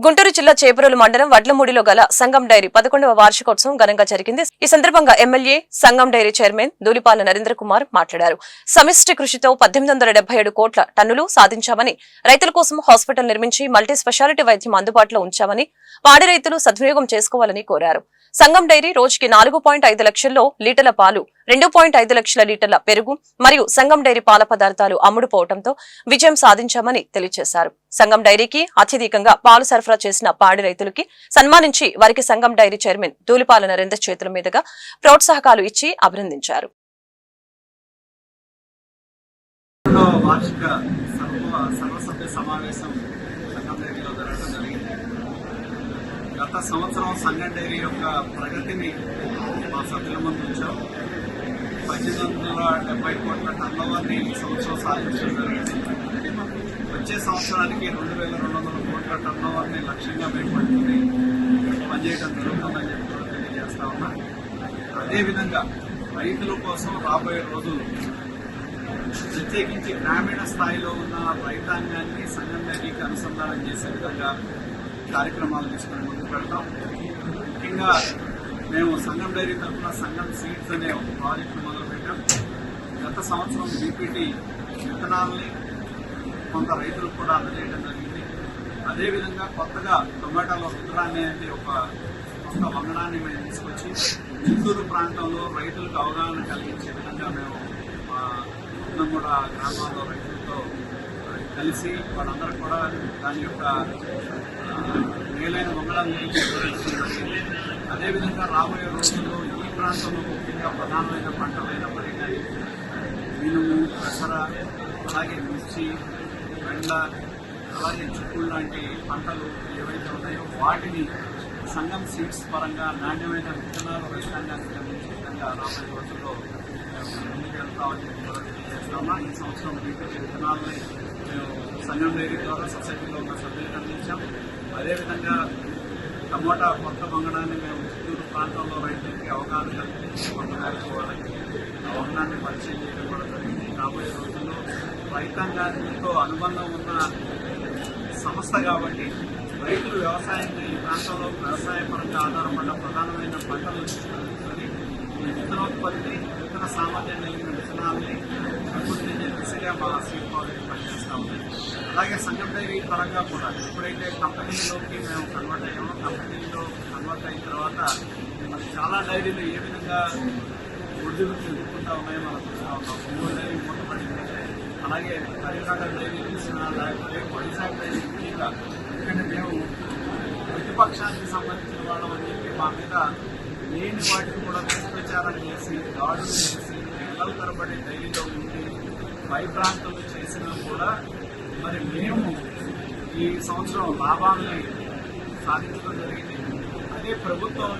గుంటూరు జిల్లా చేబ్రోలు మండలం వడ్లమూడిలో గల సంగం డైరీ 11వ వార్షికోత్సవం ఘనంగా జరిగింది. ఈ సందర్భంగా ఎమ్మెల్యే, సంగం డైరీ చైర్మన్ ధూళిపాల నరేంద్ర కుమార్ మాట్లాడారు. సమిష్టి కృషితో 1877 కోట్ల టన్నులు సాధించామని, రైతుల కోసం హాస్పిటల్ నిర్మించి మల్టీ స్పెషాలిటీ వైద్యం అందుబాటులో ఉంచామని, పాడి రైతులు సద్వినియోగం చేసుకోవాలని కోరారు. సంగం డైరీ రోజుకి 4.5 లక్షల్లో లీటర్ల పాలు, 2.5 లక్షల లీటర్ల పెరుగు మరియు సంగం డైరీ పాల పదార్థాలు అమ్ముడుపోవడంతో విజయం సాధించామని తెలియజేశారు. సంగం డైరీకి అత్యధికంగా పాలు సరఫరా చేసిన పాడి రైతులకి సన్మానించి వారికి సంగం డైరీ చైర్మన్ ధూళిపాల నరేంద్ర చేతుల మీదుగా ప్రోత్సాహకాలు ఇచ్చి అభినందించారు. గత సంవత్సరం సంగం డైరీ యొక్క ప్రగతిని మా సభ్యుల ముందు ఉంచాం. 1870 కోట్ల టర్నోవర్ని ఈ సంవత్సరం సాధించడం జరిగింది. వచ్చే సంవత్సరానికి 2200 కోట్ల టర్నోవర్ని లక్ష్యంగా పెట్టుకుని పనిచేయడం జరుగుతుందని చెప్పి కూడా తెలియజేస్తా ఉన్నా. అదేవిధంగా రైతుల కోసం రాబోయే రోజులు ప్రత్యేకించి గ్రామీణ స్థాయిలో ఉన్న రైతాంగాన్ని సంగం డైరీకి అనుసంధానం చేసే విధంగా కార్యక్రమాలు తీసుకుని ముందుకు వెళ్తాం. ముఖ్యంగా మేము సంగం డైరీ తరఫున సంగం సీడ్స్ అనే ఒక ప్రాజెక్టు మొదలుపెట్టాం. గత సంవత్సరం బీపీటీ విత్తనాలని కొంత రైతులకు కూడా అందజేయడం జరిగింది. అదేవిధంగా కొత్తగా టొమాటోలో రుద్రాన్ని అనేది ఒక కొత్త వంగడాన్ని మేము తీసుకొచ్చి చిత్తూరు ప్రాంతంలో రైతులకు అవగాహన కలిగించే విధంగా మేము కూడా గ్రామాల్లో రైతులతో కలిసి వాళ్ళందరూ కూడా దాని యొక్క మేలైన వంగడాలు జరిగింది. అదేవిధంగా రాబోయే రోజుల్లో ఈ ప్రాంతంలో ముఖ్యంగా ప్రధానమైన పంటలైనప్పటికీ కానీ మినుము, పెసర, అలాగే మిర్చి, బెండ, అలాగే చిక్కుడు లాంటి పంటలు ఏవైతే ఉన్నాయో వాటిని సంగం సీడ్స్ పరంగా నాణ్యమైన విత్తనాలు రైతాంగానికి అందించే విధంగా రాబోయే రోజుల్లో ముందుకు వెళ్తామని చెప్పి కూడా తెలియజేస్తామా. ఈ సంవత్సరం బీపీటీ విత్తనాలని మేము సంగం డైరీ ద్వారా సొసైటీలో ఉన్న సభ్యులకు అందించాం. అదేవిధంగా టమోటా కొత్త వంగడాన్ని మేము చిత్తూరు ప్రాంతంలో రైతులకి అవగాహన కల్పించి కొంత నేర్చుకోవాలని ఆ వంగడాన్ని పరిచయం చేయడం కూడా జరిగింది. రాబోయే రోజుల్లో రైతాంగానితో అనుబంధం ఉన్న సంస్థ కాబట్టి రైతులు వ్యవసాయాన్ని ఈ ప్రాంతంలో వ్యవసాయ పరంగా ఆధారపడ్డ ప్రధానమైన పంటలు తీసుకొని ఈ విత్తనోత్పత్తి, విత్తన సామర్థ్యం కలిగిన విత్తనాలని అభివృద్ధి చేసే దిశగా మా సీడ్ ప్రాజెక్ట్ పనిచేస్తూ ఉంది. అలాగే సంగం డైరీ పరంగా కూడా ఎప్పుడైతే కంపెనీలోకి మేము కన్వర్ట్ అయ్యామో, కంపెనీలో కన్వర్ట్ అయిన తర్వాత చాలా డైరీలు ఏ విధంగా ఒడిదుడుకులు ఎదుర్కొంటూ ఉన్నాయో మనం చూస్తూ ఉన్నాం. ఒంగోలు డైరీ మూతపడింది, అలాగే కరీంనగర్ డైరీ చూసిన, లేకపోతే వైజాగ్ డైరీ ముఖ్యంగా. ఎందుకంటే మేము ప్రతిపక్షానికి సంబంధించిన వాళ్ళం అని చెప్పి మా మీద లేని వాటిని కూడా దుష్ప్రచారం చేసి, దాడులు చేసి, నెలల తరబడి డైరీలో ఉండి భయభ్రాంతులు చేసినా కూడా మరి మేము ఈ సంవత్సరం లాభాలని సాధించడం జరిగింది. అదే ప్రభుత్వం